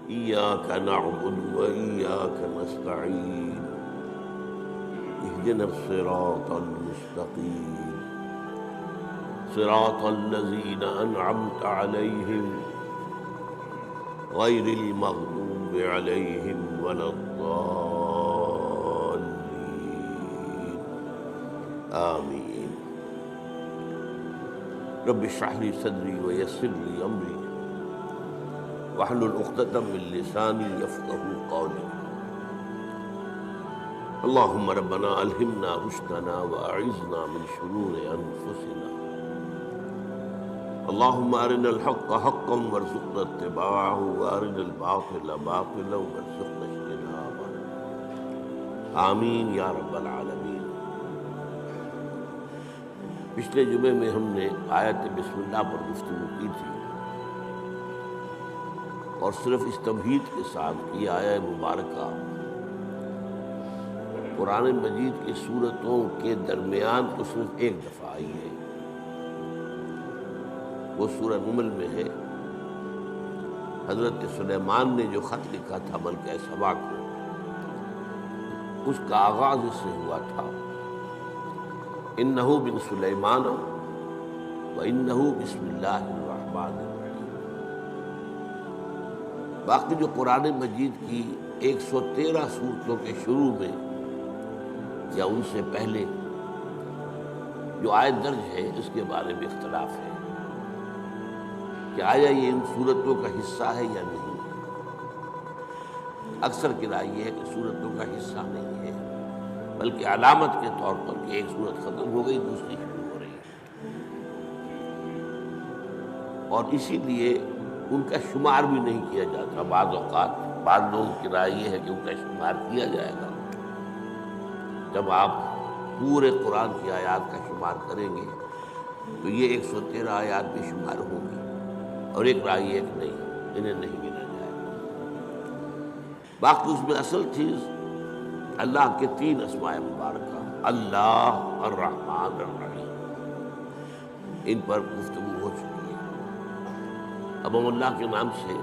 إياك نعبد وإياك نستعين اهدنا الصراط المستقيم صراط الذين أنعمت عليهم غير المغضوب عليهم ولا الضالين آمين رب اشرح لي صدري ويسر لي أمري واحلل عقدة من لساني يفقهوا قولي اللهم ربنا ألهمنا رشدنا وأعذنا من شرور أنفسنا اللهم أرنا الحق حقا وارزقنا اتباعه وأرنا الباطل باطلا وارزقنا اجتنابه آمین یا رب العالمین۔ پچھلے جمعے میں ہم نے آیت بسم اللہ پر گفتگو کی تھی اور صرف اس تمہید کے ساتھ کہ یہ آیہ مبارکہ قرآن مجید کی سورتوں کے درمیان تو صرف ایک دفعہ آئی ہے، وہ سورہ نمل میں ہے۔ حضرت سلیمان نے جو خط لکھا تھا ملکہ سبا کو، اس کا آغاز اس سے ہوا تھا انہو بن سلیمان وانہو بسم اللہ الرحمن الرحیم۔ باقی جو قرآن مجید کی 113 سورتوں کے شروع میں یا ان سے پہلے جو آیت درج ہے اس کے بارے میں اختلاف ہے کہ آیا یہ ان سورتوں کا حصہ ہے یا نہیں۔ اکثر کی رائے یہ ہے کہ سورتوں کا حصہ نہیں ہے، بلکہ علامت کے طور پر کہ ایک سورت ختم ہو گئی دوسری شروع ہو رہی ہے، اور اسی لیے ان کا شمار بھی نہیں کیا جاتا۔ بعض اوقات بعض لوگوں کی رائے یہ ہے کہ ان کا شمار کیا جائے گا جب آپ پورے قرآن کی آیات کا شمار کریں گے تو یہ 113 آیات بھی شمار ہوں گی، اور ایک رائے یہ کہ نہیں، انہیں نہیں گنا جائے گا۔ باقی اس میں اصل چیز اللہ کے 3 اسماء مبارکہ، اللہ، الرحمن، الرحیم، ان پر گفتگو ہو چکی ہے۔ اب ہم اللہ کے نام سے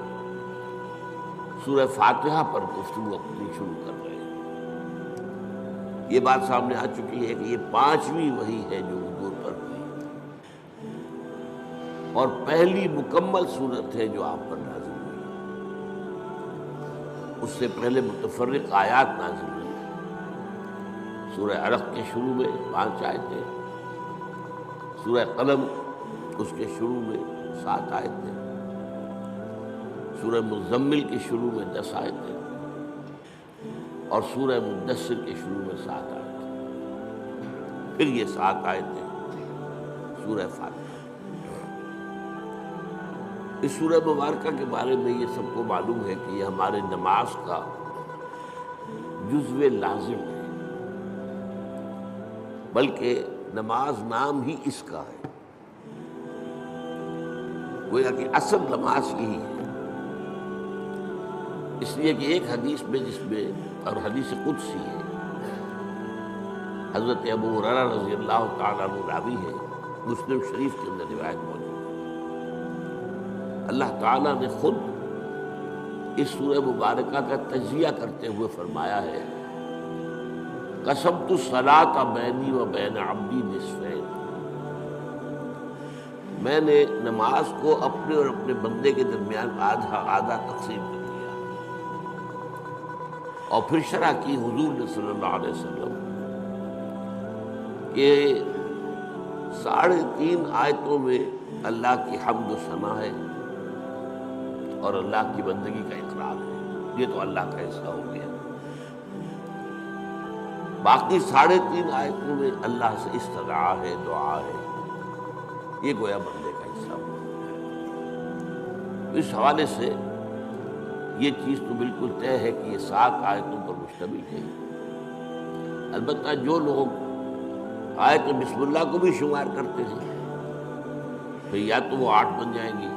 سورہ فاتحہ پر گفتگو اپنی شروع کر رہے ہیں۔ یہ بات سامنے آ چکی ہے کہ یہ 5ویں وحی ہے جو حضور پر ہوئی، اور پہلی مکمل سورت ہے جو آپ پر نازل ہوئی۔ اس سے پہلے متفرق آیات نازل ہوئی۔ سورہ علق کے شروع میں 5 آیتیں، سورہ قلم اس کے شروع میں 7 آیتیں، سورہ مزمل کے شروع میں 10 آیتیں، اور سورہ مدثر کے شروع میں 7 آیتیں، پھر یہ 7 آیتیں سورہ فاتحہ۔ اس سورہ مبارکہ کے بارے میں یہ سب کو معلوم ہے کہ یہ ہمارے نماز کا جزو لازم ہے، بلکہ نماز نام ہی اس کا ہے، گویا کہ اصل نماز یہی ہے۔ اس لیے کہ ایک حدیث میں جس میں، اور حدیث قدسی ہے، حضرت ابو ہریرہ رضی اللہ تعالیٰ عنہ راوی ہے، مسلم شریف کے اندر روایت موجود ہے، اللہ تعالیٰ نے خود اس سورہ مبارکہ کا تجزیہ کرتے ہوئے فرمایا ہے قسمت الصلاۃ بینی و بین عبدی نصفین، میں نے نماز کو اپنے اور اپنے بندے کے درمیان آدھا آدھا تقسیم کر دیا۔ اور پھر شرح کی حضور نے صلی اللہ علیہ وسلم کہ 3.5 آیتوں میں اللہ کی حمد و ثنا ہے اور اللہ کی بندگی کا اقرار ہے، یہ تو اللہ کا حصہ ہو گیا۔ باقی 3.5 آیتوں میں اللہ سے استدعا ہے، دعا ہے، یہ گویا بندے کا حصہ ہو گیا۔ اس حوالے سے یہ چیز تو بالکل طے ہے کہ یہ 7 آیتوں پر مشتمل ہے۔ البتہ جو لوگ آیت بسم اللہ کو بھی شمار کرتے ہیں تو یا تو وہ 8 بن جائیں گی،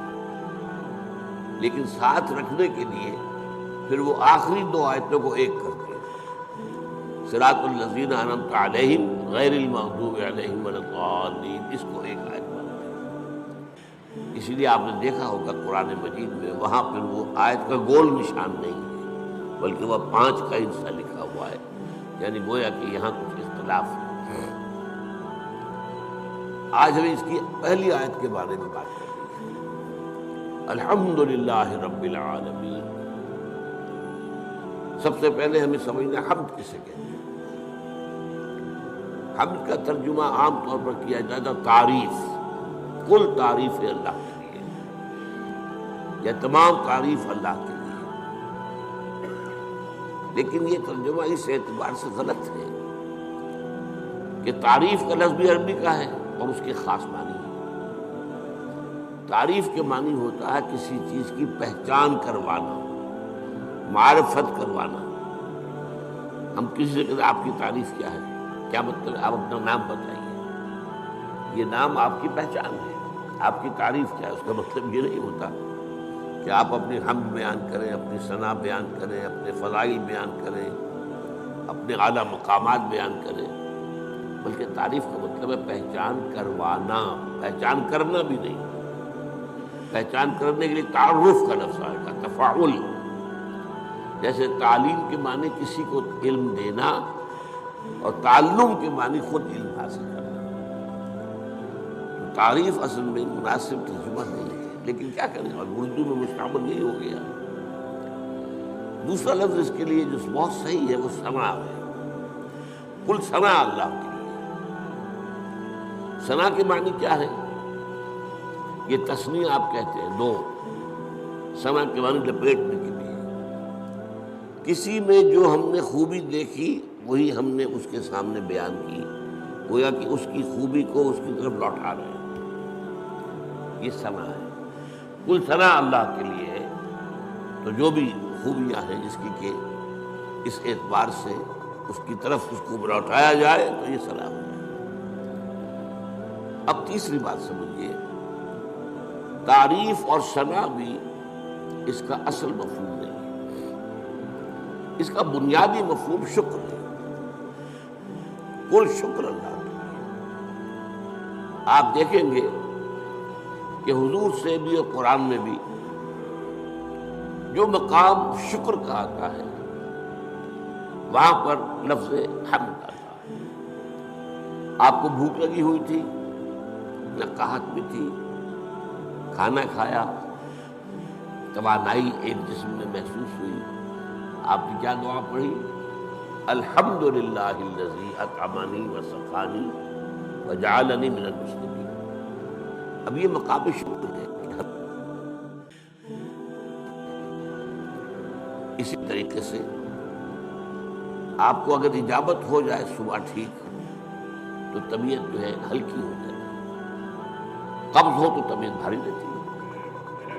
لیکن ساتھ رکھنے کے لیے پھر وہ آخری 2 آیتوں کو ایک کرتے ہیں، صراط الذین انعمت علیہم غیر المغضوب علیہم ولا الضالین، اس کو ایک آیت مانتے ہیں۔ اسی لیے آپ نے دیکھا ہوگا قرآن مجید میں وہاں پھر وہ آیت کا گول نشان نہیں ہے بلکہ وہ 5 کا حصہ لکھا ہوا ہے، یعنی گویا کہ یہاں کچھ اختلاف ہے۔ آج ہمیں اس کی پہلی آیت کے بارے میں بات کریں گے، الحمدللہ رب العالمین۔ سب سے پہلے ہمیں سمجھنا حمد کسے کہتے ہیں۔ حمد کا ترجمہ عام طور پر کیا جاتا تعریف، کل تعریف ہے اللہ کے لیے، یا تمام تعریف اللہ کے لیے، لیکن یہ ترجمہ اس اعتبار سے غلط ہے کہ تعریف کا لفظ بھی عربی کا ہے اور اس کے خاص معنی ہے۔ تعریف کے معنی ہوتا ہے کسی چیز کی پہچان کروانا، معرفت کروانا۔ ہم کسی سے کہتے ہیں آپ کی تعریف کیا ہے، کیا مطلب ہے؟ آپ اپنا نام بتائیے، یہ نام آپ کی پہچان ہے۔ آپ کی تعریف کیا ہے؟ اس کا مطلب یہ نہیں ہوتا کہ آپ اپنی حمد بیان کریں، اپنی ثنا بیان کریں، اپنے فضائل بیان کریں، اپنے اعلیٰ مقامات بیان کریں، بلکہ تعریف کا مطلب ہے پہچان کروانا، پہچان کرنا بھی نہیں۔ پہچان کرنے کے لیے تعارف کا لفظ آئے گا، تفاعل۔ جیسے تعلیم کے معنی کسی کو علم دینا اور تعلم کے معنی خود علم حاصل کرنا۔ تعریف اصل میں مناسب ترجمہ نہیں ہے، لیکن کیا کریں، اور اردو میں مستعمل یہی ہو گیا۔ دوسرا لفظ اس کے لیے جو بہت صحیح ہے وہ ثنا ہے، کل ثنا اللہ کے لیے۔ ثنا کے معنی کیا ہے؟ یہ تثنیہ آپ کہتے ہیں، 2۔ ثنا کے معنی لپیٹنے کے لیے، کسی میں جو ہم نے خوبی دیکھی وہی ہم نے اس کے سامنے بیان کی، گویا کہ اس کی خوبی کو اس کی طرف لوٹا رہے ہیں، یہ ثنا ہے۔ کل ثنا اللہ کے لیے ہے، تو جو بھی خوبیاں ہیں جس کی کہ اس اعتبار سے اس کی طرف اس کو لوٹایا جائے تو یہ ثنا ہے۔ اب تیسری بات سمجھیے، تعریف اور ثنا بھی اس کا اصل مفہوم نہیں ہے، اس کا بنیادی مفہوم شکر ہے، کل شکر اللہ کے لیے۔ آپ دیکھیں گے کہ حضور سے بھی اور قرآن میں بھی جو مقام شکر کا آتا ہے وہاں پر لفظ حمد آتا ہے۔ آپ کو بھوک لگی ہوئی تھی، نقاہت بھی تھی، کھانا کھایا، توانائی ایک جسم میں محسوس ہوئی، آپ نے کیا دعا پڑھی؟ الحمدللہ الذی اطعمنی وسقانی وجعلنی من المسلمین۔ اب یہ مقام شکر ہے۔ اسی طریقے سے آپ کو اگر اجابت ہو جائے صبح ٹھیک تو طبیعت جو ہے ہلکی ہو جاتی ہے، قبض ہو تو طبیعت بھاری رہتی ہے،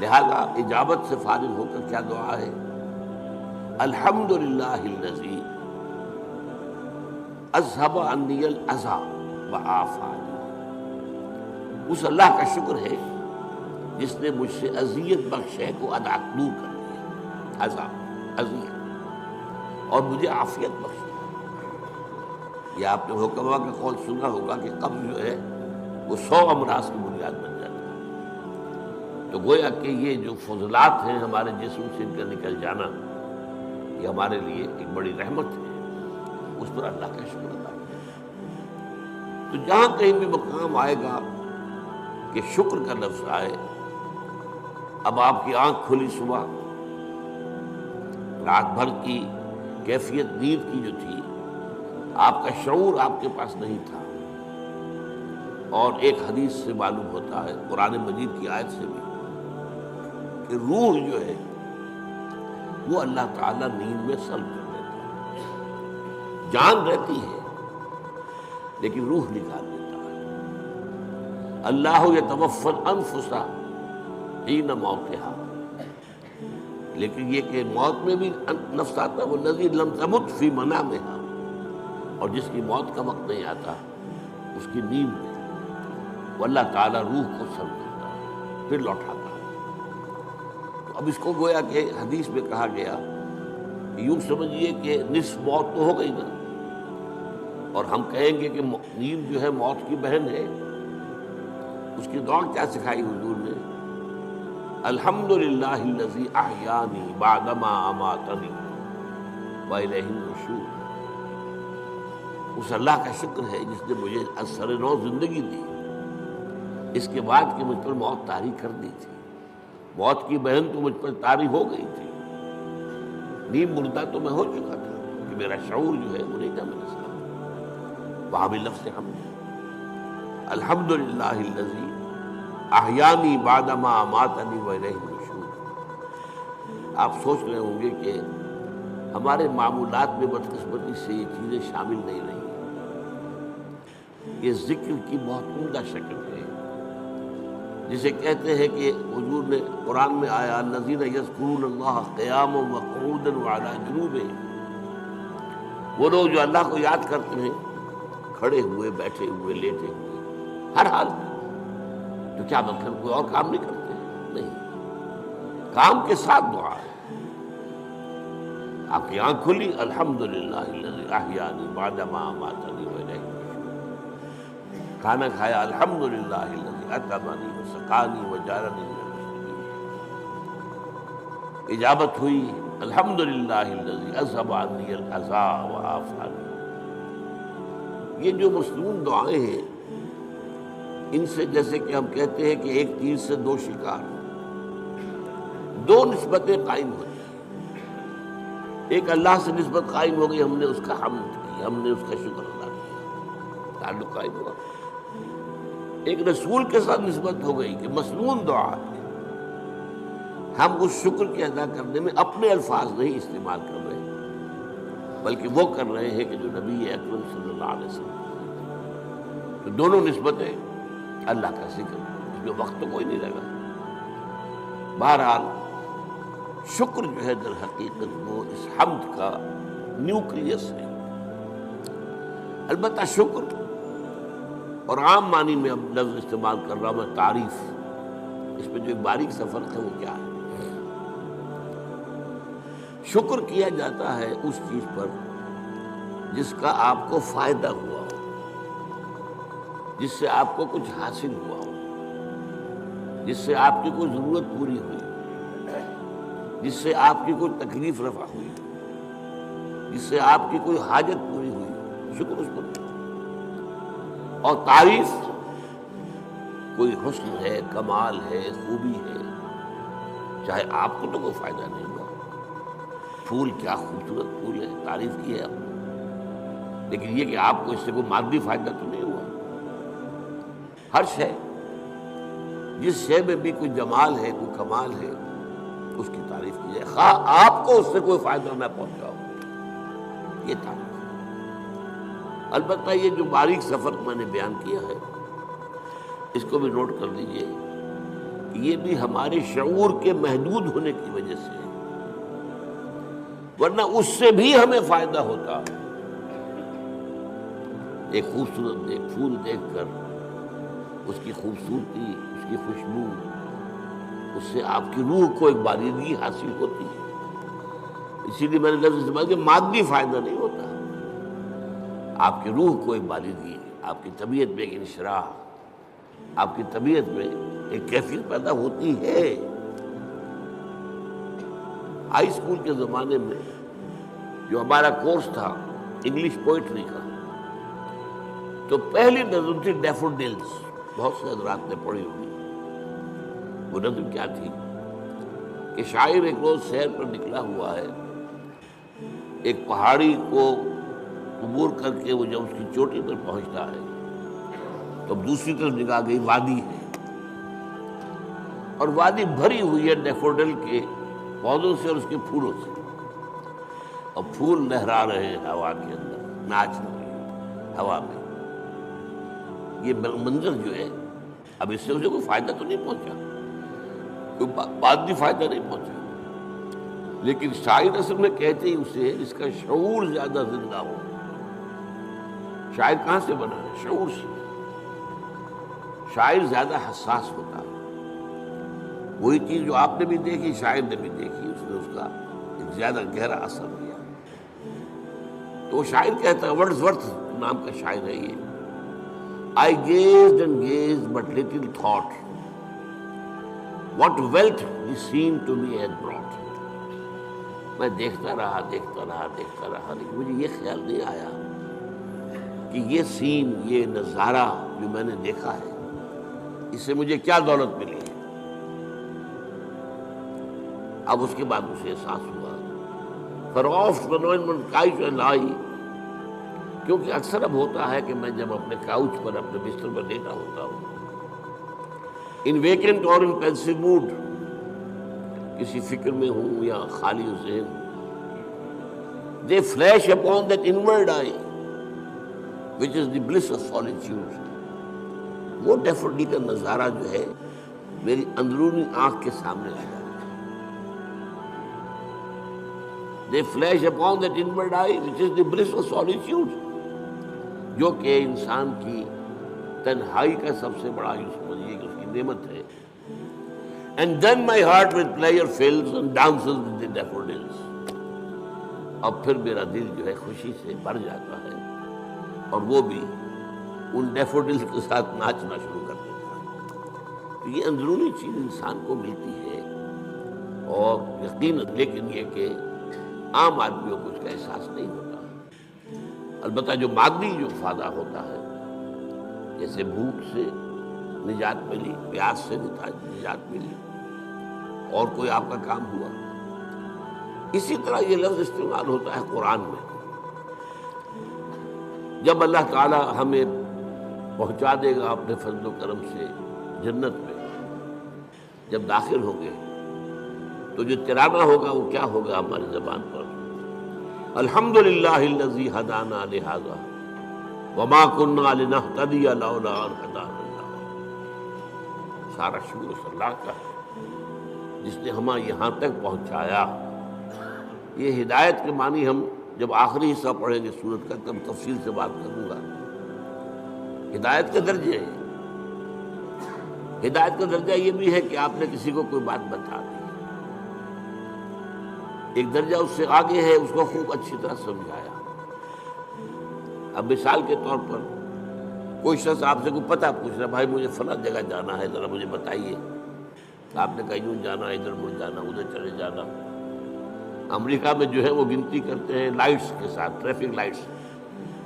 لہذا اجابت سے فارغ ہو کر کیا دعا ہے؟ الحمدللہ الذی اذھب عنی الاذی وعافانی۔ اس اللہ کا شکر ہے جس نے مجھ سے اذیت بخش شے کو دور کر دیا، عذاب اذیت، اور مجھے عافیت بخش دیا۔ یہ آپ نے حکما کا قول سنا ہوگا کہ قبض جو ہے وہ 100 امراض کی بنیاد بن جاتا ہے۔ تو گویا کہ یہ جو فضلات ہیں ہمارے جسم سے ان کا نکل جانا، یہ ہمارے لیے ایک بڑی رحمت ہے، اس پر اللہ کا شکر ادا کیا۔ تو جہاں کہیں بھی مقام آئے گا کہ شکر کا لفظ آئے، اب آپ کی آنکھ کھلی صبح، رات بھر کی کیفیت نیند کی جو تھی، آپ کا شعور آپ کے پاس نہیں تھا، اور ایک حدیث سے معلوم ہوتا ہے، قرآن مجید کی آیت سے بھی، کہ روح جو ہے وہ اللہ تعالیٰ نیند میں سلب کر دیتا ہے، جان رہتی ہے لیکن روح نکال دیتا ہے۔ اللہ یتوفی الانفس حین موتها، لیکن یہ کہ موت میں بھی نفس آتا ہے، والذی لم تمت فی منامها، اور جس کی موت کا وقت نہیں آتا اس کی نیند میں وہ اللہ تعالیٰ روح کو سلب کرتا ہے، پھر لوٹاتا ہے۔ تو اب اس کو گویا کہ حدیث میں کہا گیا، یوں سمجھیے کہ نصف موت تو ہو گئی نا، اور ہم کہیں گے کہ نیند جو ہے موت کی بہن ہے، اس کی دعا کیا سکھائی حضور نے؟ الحمدللہ الذی احیانی بعدما اماتنی والیہ النشور. اس اللہ کا شکر ہے جس نے مجھے اثر نو زندگی دی، اس کے بعد کہ مجھ پر موت طاری کر دی تھی. موت کی بہن تو مجھ پر طاری ہو گئی تھی، نیم مردہ تو میں ہو چکا تھا کہ میرا شعور جو ہے وہ نہیں تھا میرے ساتھ. وہاں بھی لفظ حمد، الحمدللہ الذی احیانی بعدما اماتنی والیہ النشور. آپ سوچ رہے ہوں گے کہ ہمارے معمولات میں بدقسمتی سے یہ چیزیں شامل نہیں رہی. یہ ذکر کی بہت عمدہ شکل ہے جسے کہتے ہیں کہ حضور نے قرآن میں آیا الذین یذکرون اللہ قیاما وقعودا وعلی جنوبہم، وہ لوگ جو اللہ کو یاد کرتے ہیں کھڑے ہوئے، بیٹھے ہوئے، لیٹے ہوئے، ہر حال میں. تو کیا مطلب کوئی اور کام نہیں کرتے؟ نہیں، کام کے ساتھ دعا ہے. آپ کی آنکھ کھلی، الحمدللہ الذی احیانی بعدما اماتنی والیہ النشور. کھانا کھایا، الحمدللہ الذی اطعمنی وسقانی وجعلنی من المسلمین. اجابت ہوئی، الحمدللہ الذی اذھب عنی الاذی وعافانی. یہ جو مصنون دعائیں ہیں، ان سے جیسے کہ ہم کہتے ہیں کہ ایک تیر سے دو شکار، دو نسبتیں قائم ہو جائیں. ایک اللہ سے نسبت قائم ہو گئی، ہم نے اس کا حمد کی، ہم نے اس کا شکر ادا کیا، تعلق قائم ہوا. ایک رسول کے ساتھ نسبت ہو گئی کہ مسنون دعا ہے. ہم اس شکر کے ادا کرنے میں اپنے الفاظ نہیں استعمال کر رہے، بلکہ وہ کر رہے ہیں کہ جو نبی اکرم صلی اللہ علیہ وسلم. تو دونوں نسبتیں اللہ کا ذکر، اس میں وقت تو کوئی نہیں لگا. بہرحال شکر جو ہے در حقیقت وہ اس حمد کا نیوکلیس ہے. البتہ شکر، اور عام معنی میں اب لفظ استعمال کر رہا ہوں میں تعریف، اس میں جو ایک باریک سا فرق ہے وہ کیا ہے؟ شکر کیا جاتا ہے اس چیز پر جس کا آپ کو فائدہ ہوا ہو، جس سے آپ کو کچھ حاصل ہوا ہو، جس سے آپ کی کوئی ضرورت پوری ہوئی، جس سے آپ کی کوئی تکلیف رفع ہوئی، جس سے آپ کی کوئی حاجت پوری ہوئی. شکر اس پر. اور تعریف کوئی حسن ہے، کمال ہے، خوبی ہے، چاہے آپ کو تو کوئی فائدہ نہیں ہوا. پھول کیا خوبصورت پھول ہے، تعریف کی ہے آپ نے، لیکن یہ کہ آپ کو اس سے کوئی مادی فائدہ تو نہیں ہوا. ہر شے، جس شے میں بھی کوئی جمال ہے، کوئی کمال ہے، اس کی تعریف کی جائے، خواہ آپ کو اس سے کوئی فائدہ نہ پہنچا ہو. یہ تعریف. البتہ یہ جو باریک سا فرق میں نے بیان کیا ہے، اس کو بھی نوٹ کر لیجئے، یہ بھی ہمارے شعور کے محدود ہونے کی وجہ سے ہے، ورنہ اس سے بھی ہمیں فائدہ ہوتا. ایک خوبصورت ایک پھول دیکھ کر اس کی خوبصورتی، اس کی خوشبو، اس سے آپ کی روح کو ایک باریدگی حاصل ہوتی ہے. اسی لیے میں نے لفظ استعمال کیا، مادی فائدہ نہیں ہوتا، آپ کی روح کو ایک باریدگی، آپ کی طبیعت میں ایک انشراح، آپ کی طبیعت میں ایک کیفیت پیدا ہوتی ہے. ہائی اسکول کے زمانے میں جو ہمارا کورس تھا انگلش پوئٹری کا، تو پہلی نظم تھی ڈیفوڈلز. بہت سے حضرات نے پڑھی ہوگی. وہ نظم کیا تھی کہ شاعر ایک روز سیر پر نکلا ہوا ہے، ایک پہاڑی کو عبور کر کے وہ جب اس کی چوٹی پر پہنچتا ہے تو دوسری طرف نگاہ گئی، وادی ہے، اور وادی بھری ہوئی ہے ڈیفوڈل کے پودوں سے اور اس کے پھولوں سے، اور پھول لہرا رہے ہیں ہوا کے اندر، ناچ رہے ہیں ہوا میں. یہ منظر جو ہے، اب اس سے اسے کوئی فائدہ تو نہیں پہنچا، کوئی مادی فائدہ نہیں پہنچا، لیکن شاعر اصل میں کہتے ہی اسے جس کا شعور زیادہ زندہ ہو. شاعر کہاں سے بنا ہے؟ شعور سے. شاعر زیادہ حساس ہوتا ہے. وہی چیز جو آپ نے بھی دیکھی، شاعر نے بھی دیکھی، اس نے اس کا ایک زیادہ گہرا اثر دیا. تو وہ شاعر کہتا ہے، ورڈزورتھ نام کا شاعر ہے یہ، I gazed and gazed, but little thought what wealth the scene to me had brought. میں دیکھتا رہا دیکھتا رہا دیکھتا رہا، لیکن مجھے یہ خیال نہیں آیا کہ یہ سین، یہ نظارہ جو میں نے دیکھا ہے، اس سے مجھے کیا دولت ملی ہے۔ اب اس کے بعد مجھے احساس ہوا فروفٹ من کاؤچ اینڈ لائی، کیونکہ اکثر اب ہوتا ہے کہ میں جب اپنے کاؤچ پر، اپنے بستر پر لیٹا ہوتا ہوں، ان ویکنٹ اور ان پینسو موڈ، کسی فکر میں ہوں یا خالی ذہن، they flash upon that inward eye which is the bliss of solitude. وہ ڈیفوڈی کا نظارہ جو ہے میری اندرونی آنکھ کے سامنے آ جاتا ہے۔ they flash upon that inward eye which is the bliss of solitude، جو کہ انسان کی تنہائی کا سب سے بڑا یوں سمجھیے کہ اس کی نعمت ہے۔ And then my heart with pleasure fills and dances with the daffodils، اور پھر میرا دل جو ہے خوشی سے بھر جاتا ہے، اور وہ بھی ان ڈیفوڈلز کے ساتھ ناچنا شروع کر دیتا ہے۔ تو یہ اندرونی چیز انسان کو ملتی ہے، اور یقیناً لیکن یہ کہ عام آدمیوں کو اس کا احساس نہیں ہوتا۔ البتہ جو مادی جو فائدہ ہوتا ہے، جیسے بھوک سے نجات ملی، پیاس سے نجات ملی، اور کوئی آپ کا کام ہوا، اسی طرح یہ لفظ استعمال ہوتا ہے قرآن میں۔ جب اللہ تعالی ہمیں پہنچا دے گا اپنے فضل و کرم سے جنت میں، جب داخل ہوں گے تو جو ترانہ ہوگا وہ کیا ہوگا ہماری زبان پر؟ الحمدللہ الذی ہدانا لہذا وما كنا لنہتدی لولا ان ہدانا اللہ۔ سارا شکر اس اللہ کا ہے جس نے ہمیں یہاں تک پہنچایا۔ یہ ہدایت کے معنی ہم جب آخری حصہ پڑھیں گے سورت کا تب تفصیل سے بات کروں گا۔ ہدایت کے درجے ہیں، ہدایت کا درجہ یہ بھی ہے کہ آپ نے کسی کو کوئی بات بتا دی، ایک درجہ اس سے آگے ہے اس کو خوب اچھی طرح سمجھایا۔ اب مثال کے طور پر کوئی شخص آپ سے کوئی پتہ پوچھ رہا، بھائی مجھے فلاں جگہ جانا ہے، ذرا مجھے بتائیے۔ آپ نے کہا یوں جانا، ادھر مڑ جانا، ادھر چلے جانا۔ امریکہ میں جو ہے وہ گنتی کرتے ہیں لائٹس کے ساتھ، ٹریفک لائٹس،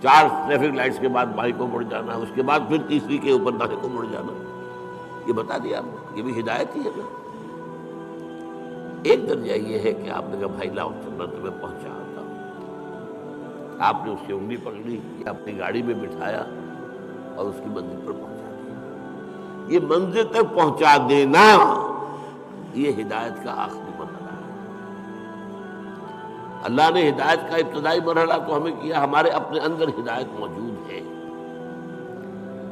4 ٹریفک لائٹس کے بعد بائیں کو مڑ جانا، اس کے بعد پھر تیسری کے اوپر دائیں کو مڑ جانا۔ یہ بتا دیا آپ نے، یہ بھی ہدایت ہی ہے نا۔ ایک درجہ یہ ہے کہ آپ نے کہا بھائی لاؤ چلنا تمہیں پہنچا آتا ہوں، آپ نے اس کی انگلی پکڑی یا اپنی گاڑی میں بٹھایا اور اس کی منزل پر پہنچا دیا۔ یہ منزل تک پہنچا دینا یہ ہدایت کا آخری مرحلہ ہے۔ اللہ نے ہدایت کا ابتدائی مرحلہ تو ہمیں کیا، ہمارے اپنے اندر ہدایت موجود ہے،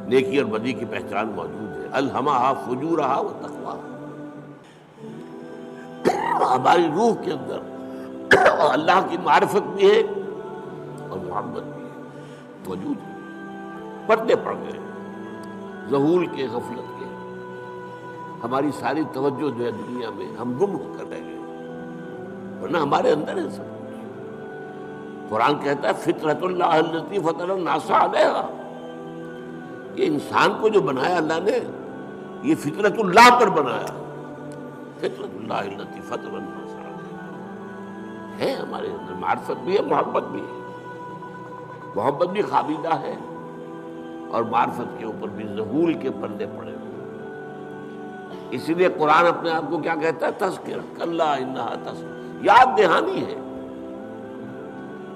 نیکی اور بدی کی پہچان موجود ہے۔ الہمہا فجورہا و تقواہا، ہماری روح کے اندر اللہ کی معرفت بھی ہے اور محبت بھی ہے، موجود ہے۔ پردے پڑ گئے ظہول کے، غفلت کے، ہماری ساری توجہ جو ہے دنیا میں ہم گم ہو کر رہ گئے، ورنہ ہمارے اندر ہے سب کچھ۔ قرآن کہتا ہے فطرت اللہ التی فطر الناس علیہا، یہ انسان کو جو بنایا اللہ نے یہ فطرت اللہ پر بنایا، فطرت اللہ التی فطر الناس علیہا ہے۔ ہمارے اندر معرفت بھی ہے، محبت بھی ہے، محبت بھی خابیدہ ہے، اور معرفت کے اوپر بھی ظہول کے پردے پڑے ہوئے۔ اسی لیے قرآن اپنے آپ کو کیا کہتا ہے؟ تذکرہ، کلا انہا تذکرہ، یاد دہانی ہے۔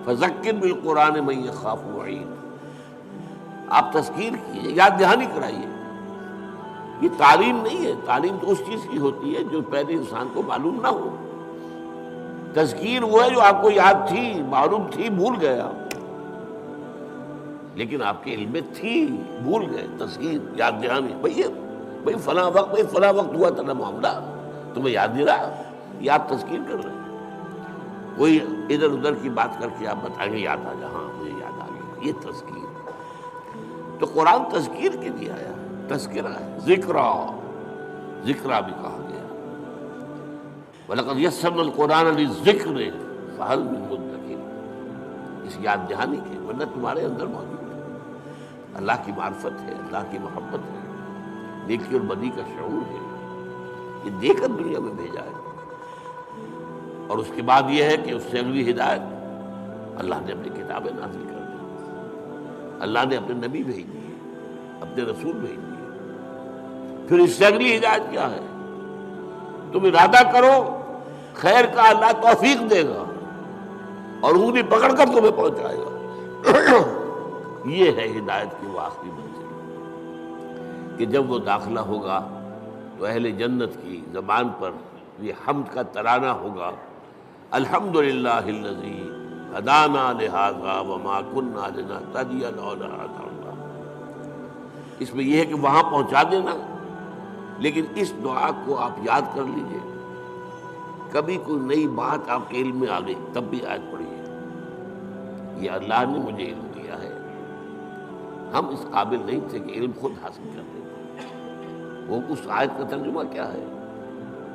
فذکر بالقرآن من یخاف وعید، آپ تذکیر کیجیے، یاد دہانی کرائیے۔ یہ تعلیم نہیں ہے، تعلیم تو اس چیز کی ہوتی ہے جو پہلے انسان کو معلوم نہ ہو۔ تذکیر وہ ہے جو آپ کو یاد تھی، معلوم تھی، بھول گیا، لیکن آپ کے علم میں تھی، بھول گئے۔ تذکیر، یاد دہانی، بھئی فلاں وقت ہوا تھا نا معاملہ، تمہیں یاد نہیں رہا، یہ آپ تذکیر کر رہے ہیں۔ کوئی ادھر ادھر کی بات کر کے آپ بتائیں گے یاد آ جا، ہاں مجھے یاد آ گیا، یہ تذکیر۔ تو قرآن تذکیر کے لیے آیا، تذکرہ ہے، ذکرہ بھی کہا گیا۔ وَلَقَدْ يَسَّرْنَا الْقُرْآنَ لِلذِّكْرِ فَهَلْ مِن مُدَّكِرٍ، اس یاد دہانی کے، ورنہ تمہارے اندر موجود ہے۔ اللہ کی معرفت ہے، اللہ کی محبت ہے، نیکی اور بدی کا شعور ہے، یہ دے کر دنیا میں بھیجا ہے۔ اور اس کے بعد یہ ہے کہ اس سے اگلی ہدایت اللہ نے اپنی کتابیں نازل کر دی، اللہ نے اپنے نبی بھیج دیے، اپنے رسول بھیج دیے۔ پھر اس سے اگلی ہدایت کیا ہے؟ تم ارادہ کرو خیر کا، اللہ توفیق دے گا اور انگلی پکڑ کر تمہیں پہنچائے گا۔ یہ ہے ہدایت کی وہ آخری منزل کہ جب وہ داخلہ ہوگا تو اہل جنت کی زبان پر یہ حمد کا ترانہ ہوگا، الحمدللہ الذی ہدانا لہذا وما کنا لنہتدی لولا ان ہدانا اللہ۔ اس میں یہ ہے کہ وہاں پہنچا دینا، لیکن اس دعا کو آپ یاد کر لیجئے، کبھی کوئی نئی بات آپ کے علم میں آ گئی تب بھی آیت پڑھیے، یہ اللہ نے مجھے علم دیا ہے، ہم اس قابل نہیں تھے کہ علم خود حاصل کر لیتے۔ وہ اس آیت کا ترجمہ کیا ہے؟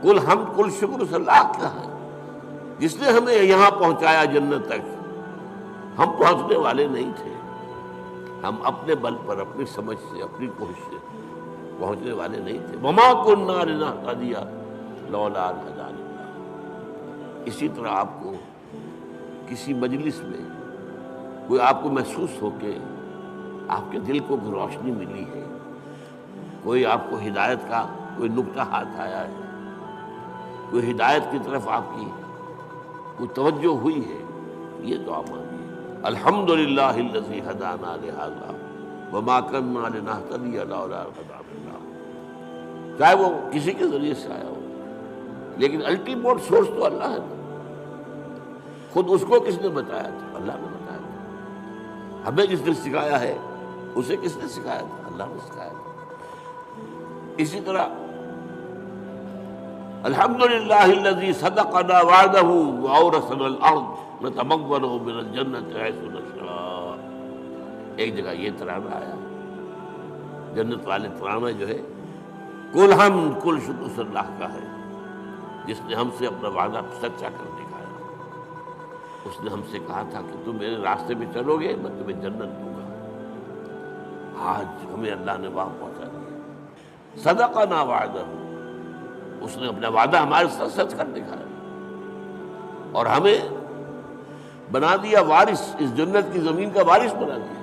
کل حمد کل شکر اس اللہ کا ہے جس نے ہمیں یہاں پہنچایا جنت تک۔ ہم پہنچنے والے نہیں تھے، ہم اپنے بل پر، اپنی سمجھ سے، اپنی کوشش سے پہنچنے والے نہیں تھے۔ وما کنا لنہتدی لولا ان ہدانا اللہ۔ اسی طرح آپ کو کسی مجلس میں کوئی آپ کو محسوس ہو کہ آپ کے دل کو کوئی روشنی ملی ہے، کوئی آپ کو ہدایت کا کوئی نقطہ ہاتھ آیا ہے، کوئی ہدایت کی طرف آپ کی کوئی توجہ ہوئی ہے، یہ دعا مانگیے، الحمدللہ الذی ہدانا لہذا وما کنا لنہتدی لولا ان ہدانا اللہ۔ چاہے وہ کسی کے ذریعے سے آیا ہو، لیکن الٹیمیٹ سورس تو اللہ ہے نا۔ خود اس کو کس نے بتایا تھا؟ اللہ نے بتایا تھا۔ ہمیں جس نے سکھایا ہے اسے کس نے سکھایا تھا؟ اللہ نے سکھایا تھا۔ اسی طرح الحمدللہ الذی صدقنا وعدہ واورثنا الارض نتبوأ من الجنۃ حیث نشاء۔ ایک جگہ یہ ترانہ آیا، جنت والے ترانہ جو ہے کل حمد کل شکر اس اللہ کا ہے جس نے ہم سے اپنا وعدہ سچا کر دکھایا۔ اس نے ہم سے کہا تھا کہ تم میرے راستے میں چلو گے میں تمہیں جنت دوں گا، آج ہمیں اللہ نے وہاں پہنچا دیا۔ صدقنا وعدہ، اس نے اپنا وعدہ ہمارے ساتھ سچ کر دکھایا اور ہمیں بنا دیا وارث، اس جنت کی زمین کا وارث بنا دیا۔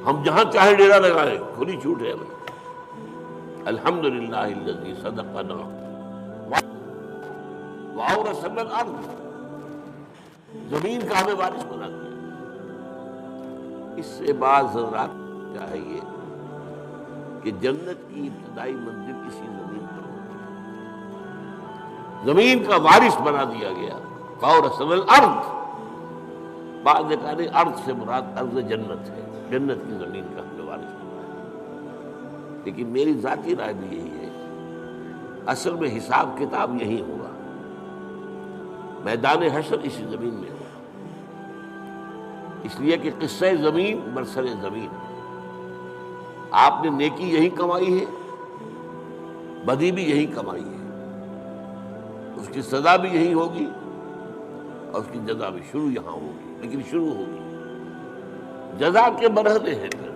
ہم جہاں چاہے ڈیرا لگائیں، کھلی چھوٹ ہے ہمیں۔ الحمدللہ الذی صدقنا واورثنا الارض، زمین کا ہمیں وارث بنا دیا۔ اس سے بعض حضرات کیا ہے یہ کہ جنت کی ابتدائی منزل اسی زمین پر ہوتی ہے، زمین کا وارث بنا دیا گیا۔ واورثنا الارض، بعض نے کہا ارض سے مراد ارض جنت ہے، جنت کی زمین کا ہمیں وارث بنایا۔ لیکن میری ذاتی رائے بھی یہی ہے، اصل میں حساب کتاب یہی ہوگا، میدان حشر اسی زمین میں ہوگا، اس لیے کہ قصہ زمین برسر زمین، آپ نے نیکی یہی کمائی ہے، بدی بھی یہی کمائی ہے، اس کی سزا بھی یہی ہوگی اور اس کی جزا بھی شروع یہاں ہوگی، لیکن شروع ہوگی، جزا کے مرحلے ہیں، پھر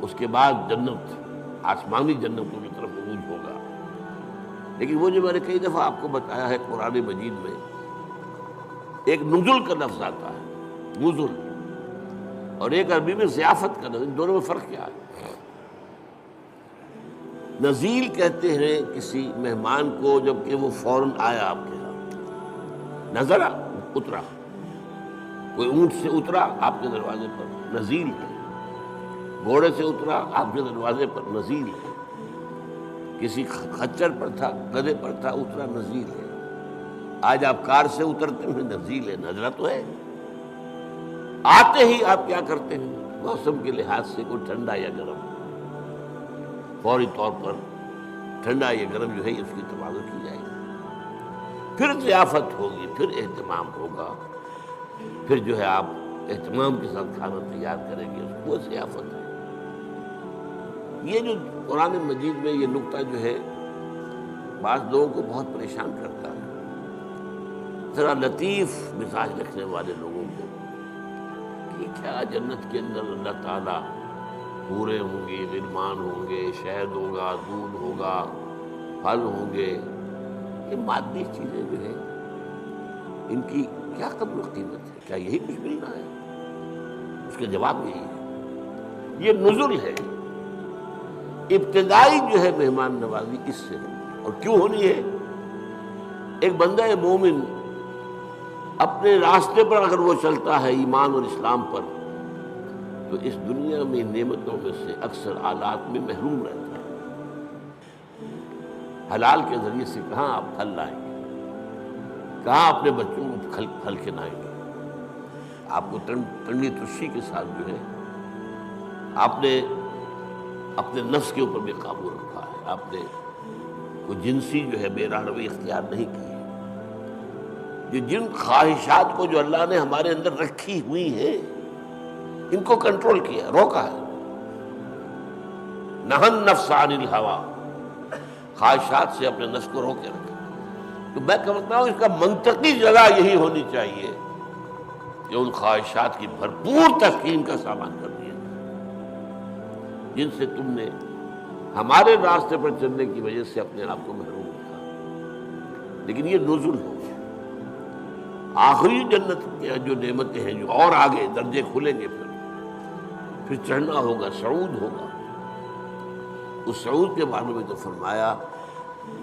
اس کے بعد جنت، آسمانی جنتوں کی طرف عروج ہوگا۔ لیکن وہ جو میں نے کئی دفعہ آپ کو بتایا ہے، قرآن مجید میں ایک نزول کا لفظ آتا ہے، نزول، اور ایک عربی میں ضیافت کا لفظ، ان دونوں میں فرق کیا ہے؟ نزیل کہتے ہیں کسی مہمان کو جب کہ وہ فوراً آیا آپ کے یہاں، نظرا اترا، کوئی اونٹ سے اترا آپ کے دروازے پر، نزیل ہے، گھوڑے سے اترا آپ کے دروازے پر، نزیل ہے، کسی خچر پر تھا، گدھے پر تھا، اترا، نزیل ہے۔ آج آپ کار سے اترتے ہیں، نزیل ہے، نظرہ تو ہے۔ آتے ہی آپ کیا کرتے ہیں؟ موسم کے لحاظ سے کوئی ٹھنڈا یا گرم، فوری طور پر ٹھنڈا یا گرم جو ہے اس کی تبادل کی جائے گی، پھر ضیافت ہوگی، پھر اہتمام ہوگا، پھر جو ہے آپ اہتمام کے ساتھ کھانا تیار کریں گے، اس کو ضیافت ہے۔ یہ جو قرآن مجید میں یہ نقطہ جو ہے بعض لوگوں کو بہت پریشان کرتا ہے، ذرا لطیف مزاج رکھنے والے لوگوں کو، یہ کیا جنت کے اندر اللہ تعالیٰ حوریں ہوں گی، غلمان ہوں گے، شہد ہوگا، دودھ ہوگا، پھل ہوں گے، یہ مادی چیزیں جو ہیں ان کی کیا قدر و قیمت ہے؟ کیا یہی کچھ ملنا ہے؟ اس کا جواب یہی ہے، یہ نزل ہے، ابتدائی جو ہے مہمان نوازی اس سے اور کیوں ہونی ہے؟ ایک بندہ مومن اپنے راستے پر اگر وہ چلتا ہے ایمان اور اسلام پر تو اس دنیا میں نعمتوں میں سے اکثر آلات میں محروم رہتا ہے۔ حلال کے ذریعے سے کہاں آپ پھل لائیں گے، کہاں اپنے بچوں کو پھل کھلائیں گے؟ آپ کو ٹنڈی ترشی کے ساتھ جو ہے آپ نے اپنے نفس کے اوپر بھی قابو رکھا ہے، آپ نے کوئی جنسی جو ہے بے راہ روی اختیار نہیں کی ہے۔ یہ جن خواہشات کو جو اللہ نے ہمارے اندر رکھی ہوئی ہیں ان کو کنٹرول کیا، روکا ہے۔ نہن نفس عن الہوی، خواہشات سے اپنے نفس کو روکے رکھا۔ تو میں کہتا ہوں اس کا منطقی جگہ یہی ہونی چاہیے کہ ان خواہشات کی بھرپور تسکین کا سامان کر دیا جن سے تم نے ہمارے راستے پر چلنے کی وجہ سے اپنے آپ کو محروم رکھا۔ لیکن یہ نزل ہو، آخری جنت کی جو نعمتیں ہیں جو اور آگے درجے کھلیں گے، پھر چڑھنا ہوگا، صعود ہوگا۔ اس صعود کے بارے میں تو فرمایا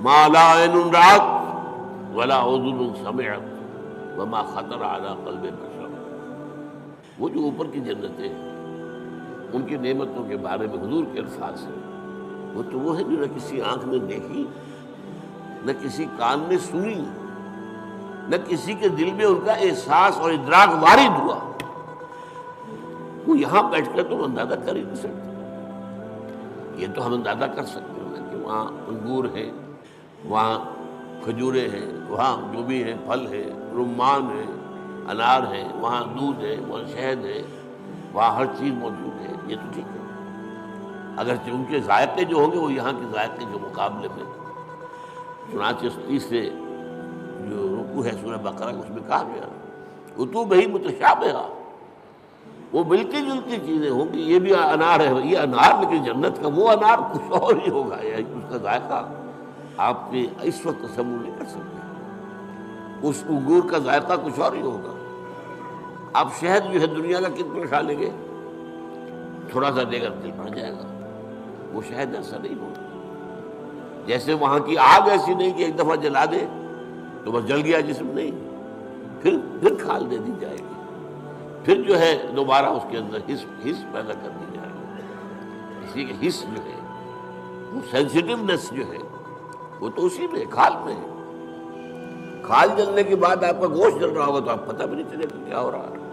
ما لا عین رأت ولا اذن سمعت وما خطر علی قلب بشر۔ وہ جو اوپر کی جنتیں ہیں ان کی نعمتوں کے بارے میں حضور کے الفاظ ہیں، وہ تو وہ ہے جو نہ کسی آنکھ نے دیکھی، نہ کسی کان نے سنی، نہ کسی کے دل میں ان کا احساس اور ادراک وارد ہوا۔ وہ یہاں بیٹھ کر تم اندازہ کر ہی نہیں سکتے۔ یہ تو ہم اندازہ کر سکتے ہیں کہ وہاں انگور ہیں، وہاں کھجوریں ہیں، وہاں جو بھی ہیں پھل ہیں، رمان ہیں، انار ہیں، وہاں دودھ ہے، وہاں شہد ہے، وہاں ہر چیز موجود ہے، یہ تو ٹھیک ہے۔ اگرچہ ان کے ذائقے جو ہوں گے وہ یہاں کے ذائقے کے مقابلے میں، چنانچہ 30 سے جو رکوع ہے سورہ بقرہ اس میں کہا گیا اتوبہ متشابہہ، وہ ملتی جلتی چیزیں ہوں گی۔ یہ بھی انار ہے، یہ انار، لیکن جنت کا وہ انار کچھ اور ہی ہوگا، اس کا ذائقہ آپ نے اس وقت تصور نہیں کر سکتے۔ اس انگور کا ذائقہ کچھ اور ہی ہوگا۔ آپ شہد جو ہے دنیا کا کتنا کھا لیں گے، تھوڑا سا دے کر دل بڑھ جائے گا، وہ شہد ایسا نہیں ہوگا۔ جیسے وہاں کی آگ ایسی نہیں کہ ایک دفعہ جلا دے تو بس جل گیا جسم، نہیں، پھر کھال دے دی جائے گی، پھر جو ہے دوبارہ اس کے اندر حس پیدا کر دی جائے گی۔ اسی کے حس جو ہے، وہ سینسیٹیونیس جو ہے، وہ تو اسی میں کھال میں ہے۔ کھال جلنے کے بعد آپ کا گوشت جل رہا ہوگا تو آپ پتہ بھی نہیں چلے گا کیا ہو رہا ہے،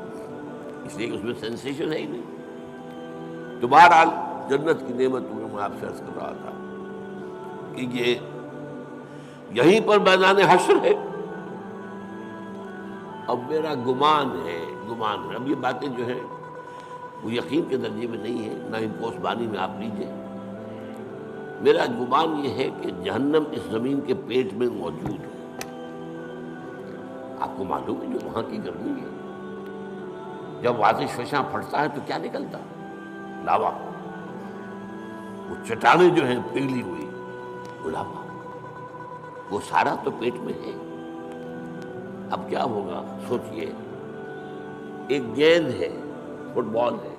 اس لیے کہ اس میں سینسیشن ہے ہی نہیں۔ تو بہرحال جنت کی نعمتوں میں میں آپ سے عرض کر رہا تھا کہ یہ یہیں پر میدان حشر ہے۔ اب میرا گمان ہے، اب یہ باتیں جو ہیں وہ یقین کے درجے میں نہیں ہے، نہ ان پوس بانی میں آپ لیجئے۔ میرا گمان یہ ہے کہ جہنم اس زمین کے پیٹ میں موجود ہے۔ آپ کو معلوم ہے جو وہاں کی گرمی ہے، جب آتش فشاں پھٹتا ہے تو کیا نکلتا؟ لاوا۔ وہ چٹانیں جو ہیں پگھلی ہوئی، وہ لاوا، وہ سارا تو پیٹ میں ہے۔ اب کیا ہوگا سوچئے، ایک گیند ہے، فٹ بال ہے،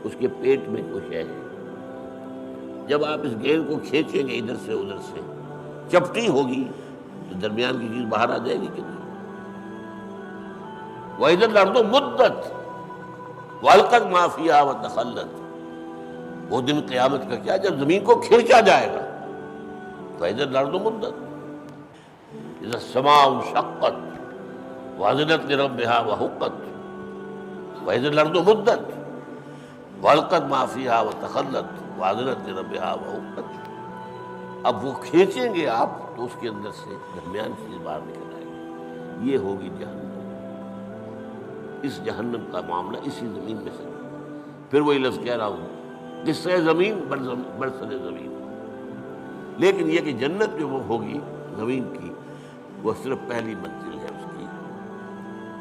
اس کے پیٹ میں کچھ ہے، جب آپ اس گیند کو کھینچیں گے ادھر سے ادھر سے، چپٹی ہوگی تو درمیان کی چیز باہر آ جائے گی کہ نہیں؟ وَإِذَا الْأَرْضُ مُدَّتْ وَأَلْقَتْ مَا فِيهَا وَتَخَلَّتْ۔ وہ دن قیامت کا کیا جب زمین کو کھینچا جائے گا۔ وَإِذَا الْأَرْضُ مُدَّتْ إِذَا السَّمَاءُ انشَقَّتْ وَأَذِنَتْ لِرَبِّهَا وَحُقَّتْ وَإِذَا الْأَرْضُ مُدَّتْ وَأَلْقَتْ مَا فِيهَا وَتَخَلَّتْ وَأَذِنَتْ لِرَبِّهَا وَحُقَّتْ۔ اب وہ کھینچیں گے آپ تو اس کے اندر سے درمیان چیز باہر نکل آئے گی۔ یہ ہوگی جہنم۔ اس جہنم کا معاملہ اسی زمین میں سے، پھر وہی لفظ کہہ رہا ہوں، قصہ زمین برسر زمین۔ لیکن یہ کہ جنت جو وہ ہوگی زمین کی، وہ صرف پہلی منزل ہے اس کی۔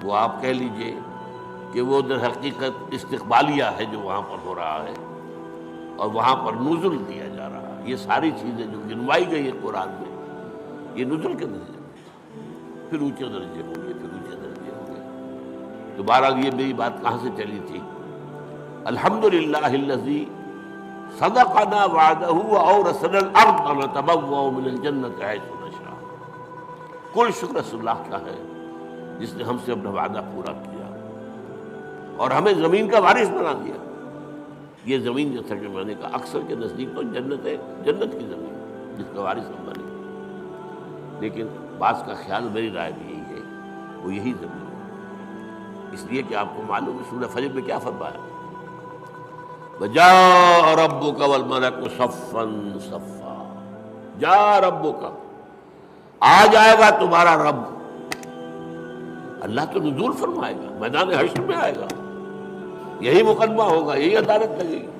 وہ آپ کہہ لیجئے کہ وہ در حقیقت استقبالیہ ہے جو وہاں پر ہو رہا ہے، اور وہاں پر نزل دیا جا رہا ہے۔ یہ ساری چیزیں جو گنوائی گئی ہیں قرآن میں، یہ نزل کے نتیجے میں، پھر اونچے درجے ہوں گے، پھر اونچے درجے ہوں گے۔ تو بہرحال یہ میری بات کہاں سے چلی تھی؟ الحمدللہ الذی صدقنا وعدہ واورثنا الارض نتبوأ من الجنۃ حیث نشاء۔ کل شکر اس اللہ کا ہے جس نے ہم سے اپنا وعدہ پورا کیا اور ہمیں زمین کا وارث بنا دیا۔ یہ زمین جیسا کہ میں نے کہا اکثر کے نزدیک تو جنت ہے، جنت کی زمین جس کا وارث ہم بنے، لیکن بعض کا خیال، میری رائے بھی یہی ہے، وہ یہی زمین ہے، اس لیے کہ آپ کو معلوم ہے سورہ فجر میں کیا فرمایا؟ وَجَاءَ رَبُّكَ وَالْمَلَكُ صَفًّا صَفًّا۔ جاء ربک، آ جائے گا تمہارا رب۔ اللہ تو نزول فرمائے گا، میدان حشر میں آئے گا، یہی مقدمہ ہوگا، یہی عدالت لگے گی۔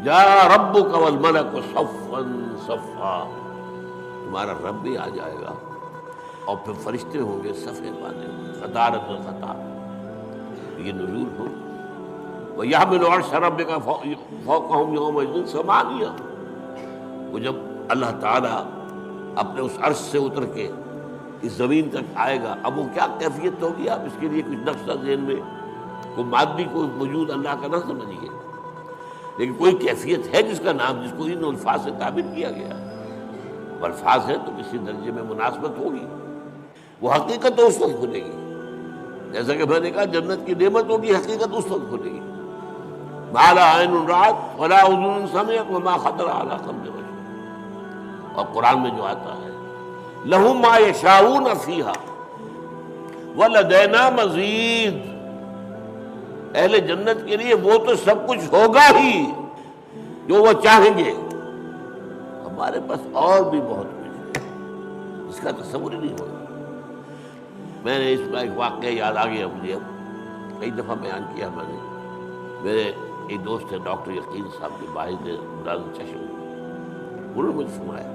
جاء ربک والملک صفا صفا، تمہارا رب بھی آ جائے گا اور پھر فرشتے ہوں گے صفے باندھے ہوئے، قطارۃ القطار، یہ نزول ہو۔ وَيَحْمِلُ عَرْشَ رَبِّكَ فَوْقَهُمْ يَوْمَئِذٍ ثَمَانِيَةٌ۔ وہ جب اللہ تعالیٰ اپنے اس عرش سے اتر کے اس زمین تک آئے گا، اب وہ کیا کیفیت ہوگی، آپ اس کے لیے کچھ نقشہ ذہن میں، کوئی مادی کو وجود اللہ کا نہ سمجھیے، لیکن کوئی کیفیت ہے جس کا نام، جس کو ان الفاظ سے تعبیر کیا گیا ہے۔ الفاظ ہے تو کسی درجے میں مناسبت ہوگی، وہ حقیقت تو اس وقت کھلے گی، جیسا کہ میں نے کہا جنت کی نعمتوں کی حقیقت اس وقت کھلے گی۔ ما لا عین رأت ولا اذن سمعت وما خطر علی قلب بشر۔ اور قرآن میں جو آتا ہے لہم ما یشاؤون فیہا ولدینا مزید، اہل جنت کے لیے وہ تو سب کچھ ہوگا ہی جو وہ چاہیں گے، ہمارے پاس اور بھی بہت کچھ ہے جس کا تصور ہی نہیں ہوگا۔ میں نے اس کا ایک واقعہ یاد آ گیا مجھے، اب کئی دفعہ بیان کیا میں نے۔ میرے ایک دوست ہے ڈاکٹر یقین صاحب کے باعث چشم، انہوں نے مجھے سنایا،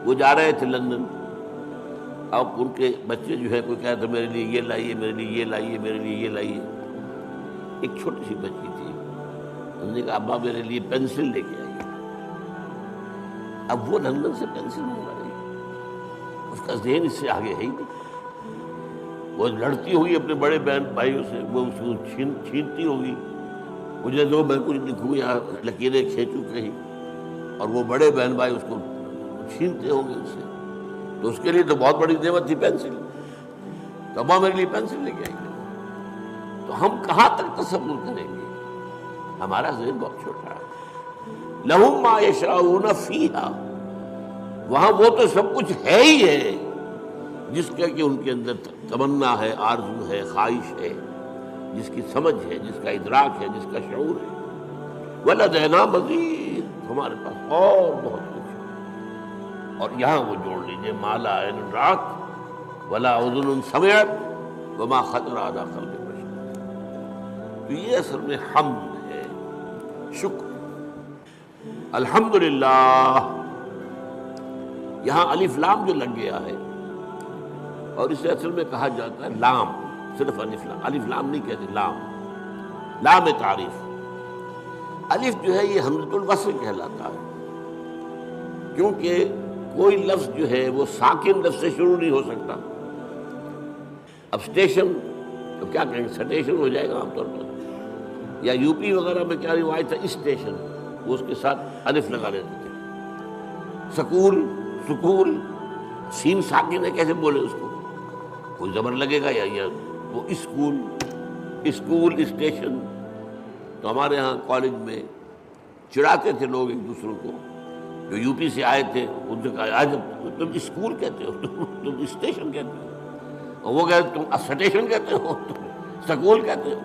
وہ جا رہے تھے لندن، اب ان کے بچے جو ہے کوئی کہا تھا میرے لیے یہ لائیے، میرے لیے یہ لائیے، میرے لیے یہ لائیے۔ ایک چھوٹی سی بچی تھی، انہوں نے کہا ابا میرے لیے پینسل لے کے آئیے۔ اب وہ لندن سے پینسل منگا رہی، اس کا ذہن اس سے آگے ہے ہی نہیں۔ وہ لڑتی ہوگی اپنے بڑے بہن بھائیوں سے، وہ اس کو چھینتی ہوگی، مجھے دو میں کچھ لکھوں یا لکیریں کھینچوں کہیں، اور وہ بڑے بہن بھائی اس کو چھینتے ہوں گے اس سے، تو اس کے لیے تو بہت بڑی نعمت تھی پینسل، تو ابا میرے لیے پینسل لے کے آئیں گے۔ تو ہم کہاں تک تصور کریں گے؟ ہمارا ذہن بہت چھوٹا ہے۔ لہم ما یشاؤون فیہا، وہاں وہ تو سب کچھ ہے ہی ہے جس کا کہ ان کے اندر تمنا ہے، آرزو ہے، خواہش ہے، جس کی سمجھ ہے، جس کا ادراک ہے، جس کا شعور ہے۔ وَلَدَيْنَا مَزِيدٌ، ہمارے پاس اور بہت کچھ ہے۔ اور یہاں وہ جوڑ لیجئے ما لا عین رأت ولا اذن سمعت وما خطر علی قلب بشر۔ تو یہ اصل میں حمد ہے، شکر۔ الحمدللہ، یہاں الف لام جو لگ گیا ہے، اور اسے اصل میں کہا جاتا ہے لام، صرف الف لام، الف لام نہیں کہتے، لام، لام تعریف۔ الف جو ہے یہ حمزۃ الوصل کہلاتا ہے، کیونکہ کوئی لفظ جو ہے وہ ساکن لفظ سے شروع نہیں ہو سکتا۔ اب اسٹیشن تو کیا کہیں گے، سٹیشن ہو جائے گا عام طور پر، یا یو پی وغیرہ میں کیا روایت ہے، اسٹیشن، وہ اس کے ساتھ الف لگا لیتے تھے۔ سکول، سکول، سین ساکن ہے، کیسے بولے اس کو، کوئی زبر لگے گا، یا وہ اسکول، اسکول، اسٹیشن۔ تو ہمارے ہاں کالج میں چڑھاتے تھے لوگ ایک دوسروں کو، جو یو پی سے آئے تھے، ان سے کہا آج تم اسکول کہتے ہو، تم اسٹیشن کہتے ہو، اور وہ کہتے تم اسٹیشن کہتے ہو، تم سکول کہتے ہو۔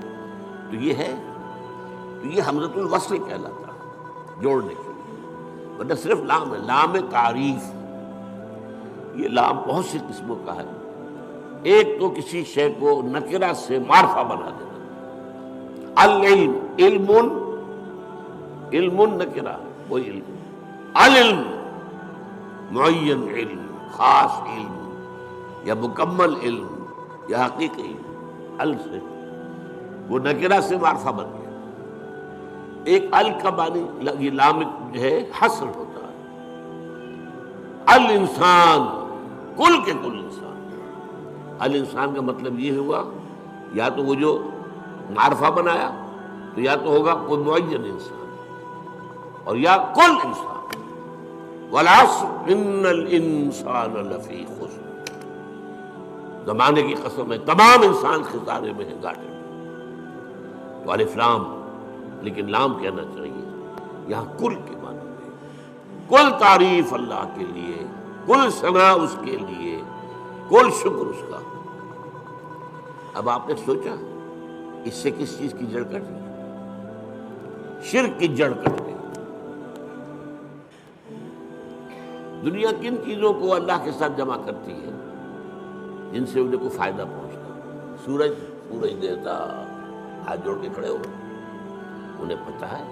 تو یہ ہے، تو یہ حمزۃ الوصل کہلاتا ہے، جوڑنے کے لیے، ورنہ صرف لام ہے، لام تعریف۔ یہ لام بہت سی قسموں کا ہے۔ ایک تو کسی شے کو نکرہ سے معرفہ بنا دینا، العلم، علم، علم نکرہ، وہی علم، العلم معین علم، خاص علم، یا مکمل علم، یا حقیقی علم، ال سے وہ نکرہ سے معرفہ بن گیا. ایک ال کا معنی یہ لام جو ہے حصر ہوتا ہے. الانسان کل کے کل انسان. الانسان کا مطلب یہ ہوا یا تو وہ جو معرفہ بنایا تو یا تو ہوگا کوئی معین انسان اور یا کل انسان. والعصر ان الانسان لفی خسر. زمانے کی قسم ہے تمام انسان خسارے میں ہے، گھاٹے میں. تو الف لام، لیکن لام کہنا چاہیے یہاں کل کے معنی میں. کل تعریف اللہ کے لیے، کل ثنا اس کے لیے، کل شکر اس کا. اب آپ نے سوچا اس سے کس چیز کی جڑ کٹ گئی؟ شرک کی جڑ کٹ گئی. دنیا کن چیزوں کو اللہ کے ساتھ جمع کرتی ہے جن سے انہیں کوئی فائدہ پہنچتا؟ سورج دیتا، ہاتھ جوڑ کے کھڑے ہو، انہیں پتہ ہے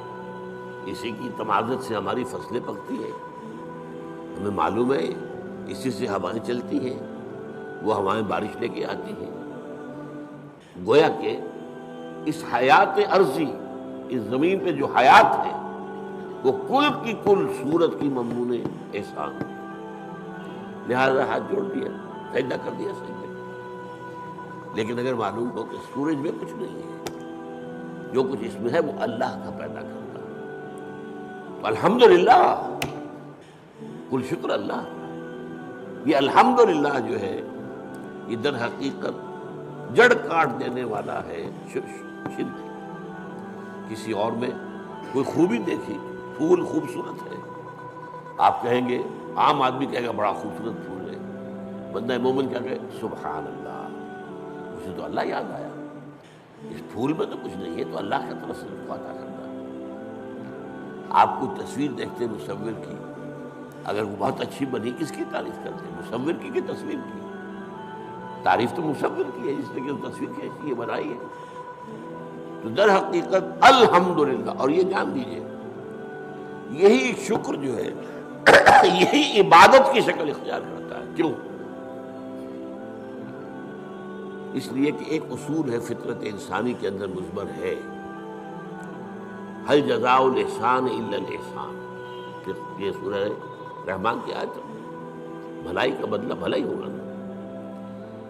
اسی کی تمازت سے ہماری فصلیں پکتی ہیں، ہمیں معلوم ہے اسی سے ہوائیں چلتی ہیں، وہ ہوائیں بارش لے کے آتی ہیں. گویا کہ اس حیات عرضی، اس زمین پہ جو حیات ہے وہ کل کی کل صورت کی ممنون احسان ہے. لہذا ہاتھ جوڑ دیا، سجدہ کر دیا سجدے. لیکن اگر معلوم ہو کہ سورج میں کچھ نہیں ہے، جو کچھ اس میں ہے وہ اللہ کا پیدا کرتا ہے، تو الحمدللہ، کل شکر اللہ. یہ الحمدللہ جو ہے یہ در حقیقت جڑ کاٹ دینے والا ہے شرک. کسی اور میں کوئی خوبی دیکھی، پھول خوبصورت ہے، آپ کہیں گے، عام آدمی کہے گا بڑا خوبصورت پھول ہے. بندہ مومن کیا کہے؟ سبحان اللہ، اسے تو اللہ یاد آیا، اس پھول میں تو کچھ نہیں ہے، تو اللہ کی طرف سے عطا کرتا ہے. آپ کو تصویر دیکھتے مصور کی، اگر وہ بہت اچھی بنی کس کی تعریف کرتے ہیں؟ مصور کی کہ تصویر کی؟ تعریف تو مصور کی ہے، جس نے کہ تصویر کیسی ہے بنائی ہے. تو در حقیقت الحمدللہ. اور یہ جان دیجیے یہی شکر جو ہے یہی عبادت کی شکل اختیار کرتا ہے. کیوں؟ اس لیے کہ ایک اصول ہے فطرت انسانی کے اندر مضمر ہے، هل جزاء الاحسان الا الاحسان. یہ سورہ رحمان کی آیت ہے. بھلائی کا بدلہ بھلا ہی ہوگا.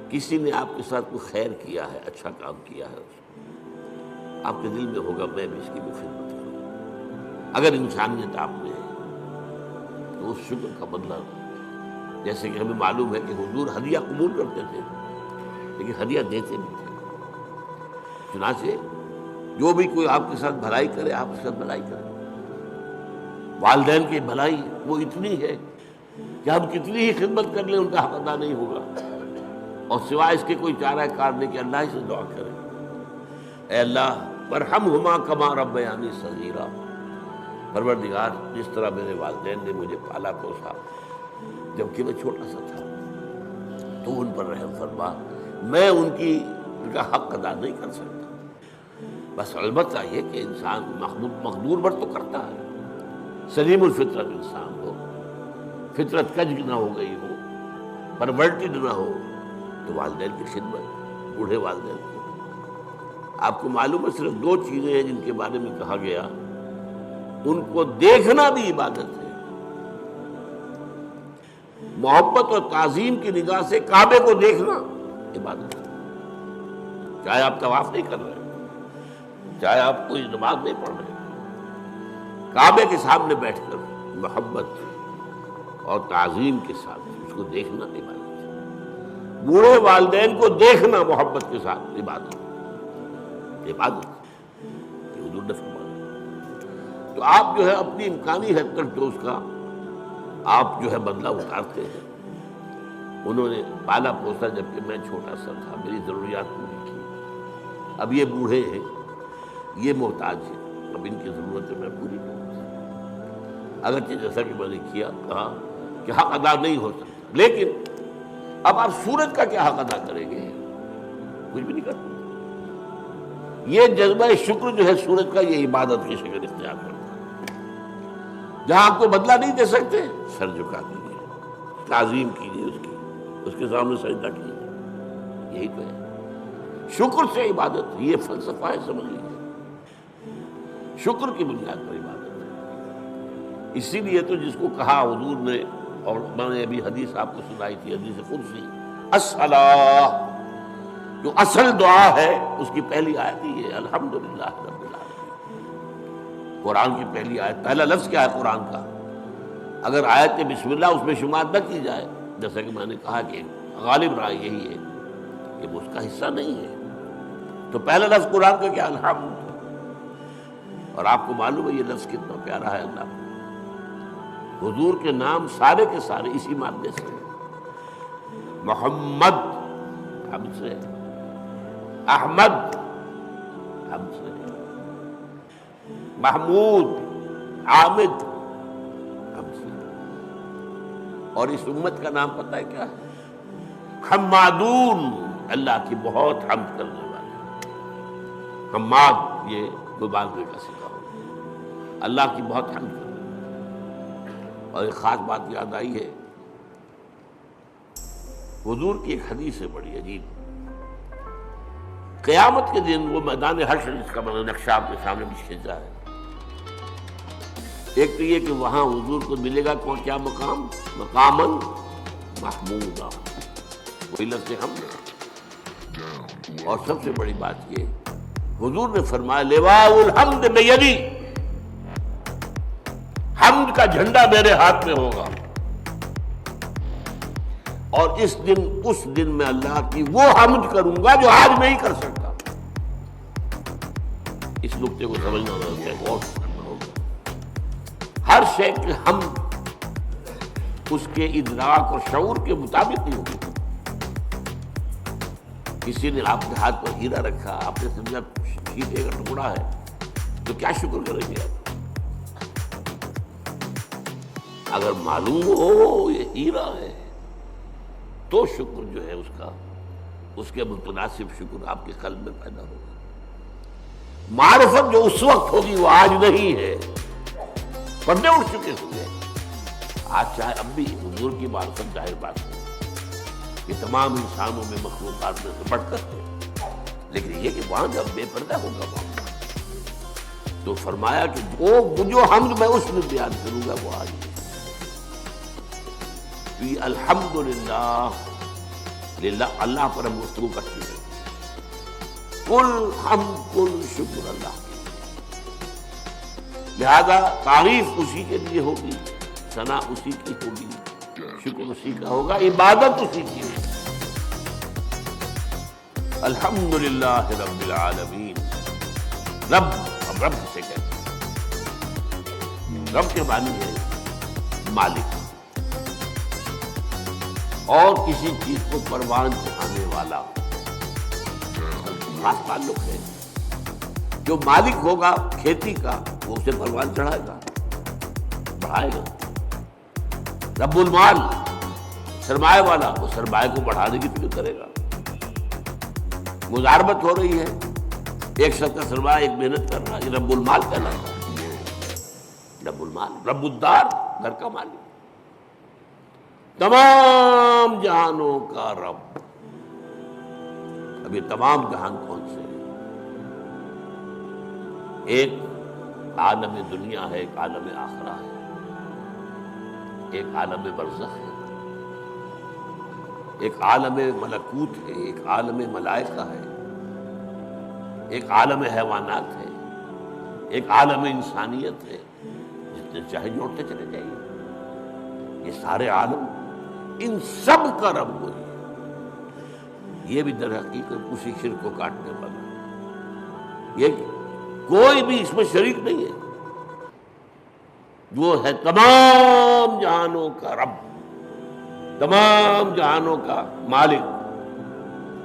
کسی نے آپ کے ساتھ کوئی خیر کیا ہے، اچھا کام کیا ہے، آپ کے دل میں ہوگا میں بھی اس کی بھی خدمت کروں. اگر انسانیت آپ میں ہے تو اس شکر کا بدلہ، جیسے کہ ہمیں معلوم ہے کہ حضور ہدیہ قبول کرتے تھے لیکن ہدیہ دیتے بھی تھے. چنانچہ جو بھی کوئی آپ کے ساتھ بھلائی کرے آپ اس کے ساتھ بھلائی کریں. والدین کی بھلائی وہ اتنی ہے کہ ہم کتنی ہی خدمت کر لیں ان کا حق ادا نہیں ہوگا، اور سوائے اس کے کوئی چارہ کار نہیں کہ اللہ ہی سے دعا کرے، اے اللہ ارحمہما کما ربیانی صغیرا. پروردگار جس طرح میرے والدین نے مجھے پالا پوسا جبکہ میں چھوٹا سا تھا، تو ان پر رحم فرما. میں ان کا حق ادا نہیں کر سکتا. بس البتہ یہ کہ انسان مقدور بر تو کرتا ہے، سلیم الفطرت انسان ہو، فطرت کج نہ ہو گئی ہو، پرورٹڈ نہ ہو، تو والدین کی خدمت، بوڑھے والدین کو. آپ کو معلوم ہے صرف 2 چیزیں ہیں جن کے بارے میں کہا گیا ان کو دیکھنا بھی عبادت ہے. محبت اور تعظیم کی نگاہ سے کعبے کو دیکھنا عبادت ہے. چاہے آپ طواف نہیں کر رہے، چاہے آپ کوئی نماز نہیں پڑھ رہے، کعبے کے سامنے بیٹھ کر محبت اور تعظیم کے ساتھ اس کو دیکھنا عبادت ہے. بوڑھے والدین کو دیکھنا محبت کے ساتھ عبادت یہ حضور نے فرمایا. تو آپ جو ہے اپنی امکانی حد تک جو اس کا آپ جو ہے بدلہ اتارتے ہیں. انہوں نے پالا پوسا جبکہ میں چھوٹا سا تھا، میری ضروریات پوری کی. اب یہ بوڑھے ہیں، یہ محتاج ہیں، اب ان کی ضرورتیں میں پوری کروں. اگرچہ جیسا کہ میں نے کہا کہ حق ادا نہیں ہو سکتا، لیکن اب آپ سورج کا کیا حق ادا کریں گے؟ کچھ بھی نہیں کرتے. یہ جذبہ شکر جو ہے سورج کا، یہ عبادت کی شکل اختیار کرتا ہے. جہاں آپ کو بدلہ نہیں دے سکتے، سر جھکا دیجیے، تعظیم کیجیے، اس کے سامنے سجدہ کیجیے. یہی تو ہے شکر سے عبادت ہے، یہ فلسفہ ہے، سمجھ لیجیے، شکر کی بنیاد پر عبادت ہے۔ اسی لیے تو جس کو کہا حضور نے، اور میں نے ابھی حدیث آپ کو سنائی تھی، حدیث قدسی، الصلاۃ، جو اصل دعا ہے اس کی پہلی آیت ہی ہے الحمدللہ رب العالمین۔ قرآن کی پہلی آیت، پہلا لفظ کیا ہے قرآن کا؟ اگر آیت بسم اللہ اس میں شمار نہ کی جائے، جیسا کہ میں نے کہا کہ غالب رائے یہی ہے کہ وہ اس کا حصہ نہیں ہے، تو پہلا لفظ قرآن کا کیا؟ الحمد۔ اور آپ کو معلوم ہے یہ لفظ کتنا پیارا ہے اللہ کو۔ حضور کے نام سارے کے سارے اسی مادے سے ہیں۔ محمد ہم سے، احمد ہم سے، محمود، حامد ہم سے۔ اور اس امت کا نام پتہ ہے کیا ہے؟ حمادون، اللہ کی بہت حمد کرنے والے۔ حماد یہ مبالغے کا صیغہ ہوگا، اللہ کی بہت حمد کرنے والے۔ اور ایک خاص بات یاد آئی ہے، حضور کی ایک حدیث ہے بڑی عجیب۔ قیامت کے دن وہ میدان حشر، جس کا میں نے نقشہ آپ کے سامنے بھی کھینچا ہے، ایک تو یہ کہ وہاں حضور کو ملے گا کیا مقام؟ مقاماً محمودا، وہی لفظ ہم نے۔ اور سب سے بڑی بات یہ، حضور نے فرمایا لواء الحمد بیدی، حمد کا جھنڈا میرے ہاتھ میں ہوگا، اور اس دن میں اللہ کی وہ حمد کروں گا جو آج نہیں کر سکتا۔ اس نقطے کو سمجھنا ہوگا، غور کرنا ہوگا۔ ہر شے کی حمد اس کے ادراک اور شعور کے مطابق نہیں ہوگی۔ کسی نے آپ کے ہاتھ پر ہیرا رکھا، آپ نے سمجھا شیشے کا ٹکڑا ہے، تو کیا شکر کریں گے آپ؟ اگر معلوم ہو یہ ہیرا ہے تو شکر جو ہے اس کے متناسب شکر آپ کے قلب میں پیدا ہوگا۔ معرفت جو اس وقت ہوگی وہ آج نہیں ہے، پردے اٹھ چکے ہوئے۔ آج چاہے اب بھی حضور کی معرفت ظاہر بات ہے کہ تمام انسانوں میں، مخلوقات میں سے بڑھ کر ہے، لیکن یہ کہ وہاں جب بے پردہ ہوگا وہاں تو فرمایا کہ وہ جو حمد میں اس میں بیان کروں گا وہ آج ہے۔ الحمدللہ، اللہ پر ہم گفتگو کرتے ہیں، کل حمد کل شکر اللہ کی، لہذا تعریف اسی کے لیے ہوگی، ثنا اسی کی ہوگی، شکر اسی کا ہوگا، عبادت اسی کی ہوگی۔ الحمدللہ رب العالمین۔ رب، اب رب سے کہتے ہیں، رب کے معنی ہے مالک، اور کسی چیز کو پروان چڑھانے والا، خاص تعلق ہے۔ جو مالک ہوگا کھیتی کا وہ اسے پروان چڑھائے گا، بڑھائے گا۔ رب المال، سرمایہ والا، وہ سرمایہ کو بڑھانے کی فکر کرے گا۔ مزاربت ہو رہی ہے، ایک شخص کا سرمایہ ایک محنت کر رہا ہے، یہ رب المال کہلاتا ہے۔ رب المال، رب الدار، گھر کا مالک، تمام جہانوں کا رب۔ اب یہ تمام جہان کون سے ہیں؟ ایک عالم دنیا ہے، ایک عالم آخرہ ہے، ایک عالم برزخ ہے، ایک عالم ملکوت ہے، ایک عالم ملائکہ ہے، ایک عالم حیوانات ہے، ایک عالم انسانیت ہے۔ جتنے چاہے جوڑتے چلے جائیے، یہ سارے عالم، ان سب کا رب وہی ہے۔ یہ بھی در حقیقت اسی شرک کو کاٹنے والا ہے، یہ کوئی بھی اس میں شریک نہیں ہے۔ وہ ہے تمام جہانوں کا رب، تمام جہانوں کا مالک،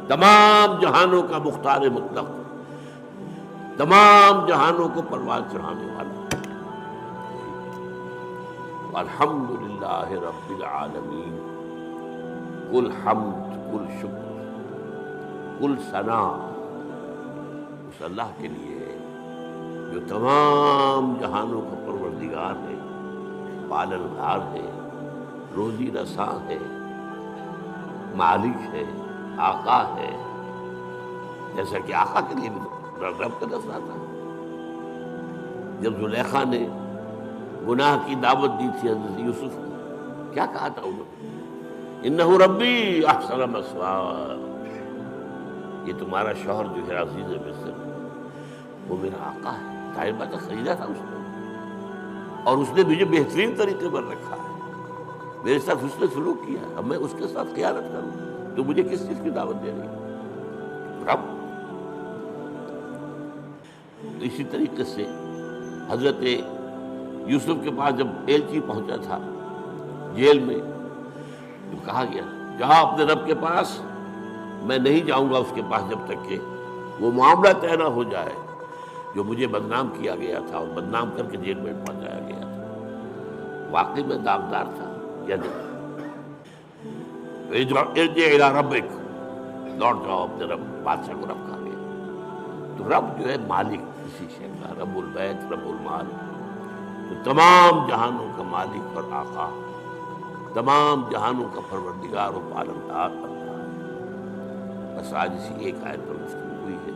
تمام جہانوں کا مختار مطلق، تمام جہانوں کو پروان چڑھانے والا۔ الحمدللہ رب العالمین، کل حمد کل شکر کل ثنا اس اللہ کے لیے ہے جو تمام جہانوں کا پروردگار ہے، پالنہار ہے، روزی رساں ہے، مالک ہے، آقا ہے، جیسا کہ آقا کے لیے بھی رب کا دسنا تھا۔ جب زلیخا نے گناہ کی دعوت دی تھی حضرت یوسف کو، کیا کہا تھا انہوں نے؟ انہ ربی احسن مثوایا، یہ تمہارا شوہر جو ہے عزیز مصر، وہ میرا آقا ہے، ظاہر بات ہے خریدا تھا اس نے، اور اس نے مجھے بہترین طریقے پر رکھا ہے، میرے ساتھ اس نے سلوک کیا ہے، اب میں اس کے ساتھ خیانت کروں تو مجھے کس چیز کی دعوت دے رہی ہے؟ رب۔ تو اسی طریقے سے حضرت یوسف کے پاس جب ایلچی پہنچا تھا جیل میں، تو کہا گیا جاؤ اپنے رب کے پاس، میں نہیں جاؤں گا اس کے پاس جب تک کہ وہ معاملہ طے نہ ہو جائے جو مجھے بدنام کیا گیا تھا اور بدنام کر کے جیل میں پہنچایا گیا تھا۔ واقعی میں داغدار تھا یا نہیں؟ ارجع الی ربک، لوٹ جاؤ اپنے رب، بادشاہ کو رب کہا گیا۔ تو رب جو ہے مالک کسی شے کا، رب البیت رب المال، تو تمام جہانوں کا مالک اور آقا، تمام جہانوں کا پروردگار و پالنہار اللہ ہے۔ بس آج اسی ایک آیت پر گفتگو ہوئی ہے،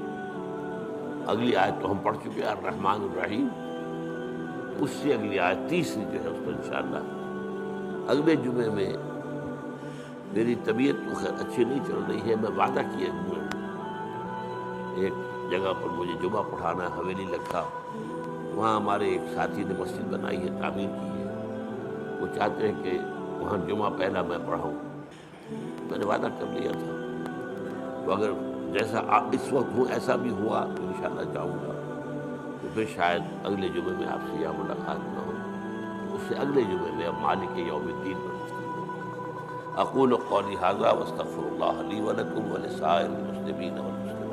اگلی آیت تو ہم پڑھ چکے ہیں الرحمن الرحیم، اس سے اگلی آیت تیسری جو ہے اس پر انشاءاللہ اگلے جمعے میں، میری طبیعت تو خیر اچھی نہیں چل رہی ہے، میں وعدہ کیے ہوئے ہوں، ایک جگہ پر مجھے جمعہ پڑھانا ہے حویلی لکھا، وہاں ہمارے ایک ساتھی نے مسجد بنائی ہے، تعمیر کی ہے، وہ چاہتے ہیں کہ وہاں جمعہ پہلا میں پڑھاؤں، میں نے وعدہ کر لیا تھا، تو اگر جیسا اس وقت ہوں ایسا بھی ہوا تو انشاءاللہ جاؤں گا، تو پھر شاید اگلے جمعے میں آپ سے یہاں ملاقات نہ ہو، اس سے اگلے جمعے میں اب مالک یوم الدین پر اقول قولی ھذا واستغفر اللہ لی ولکم ولسائر المسلمین والمسلمات۔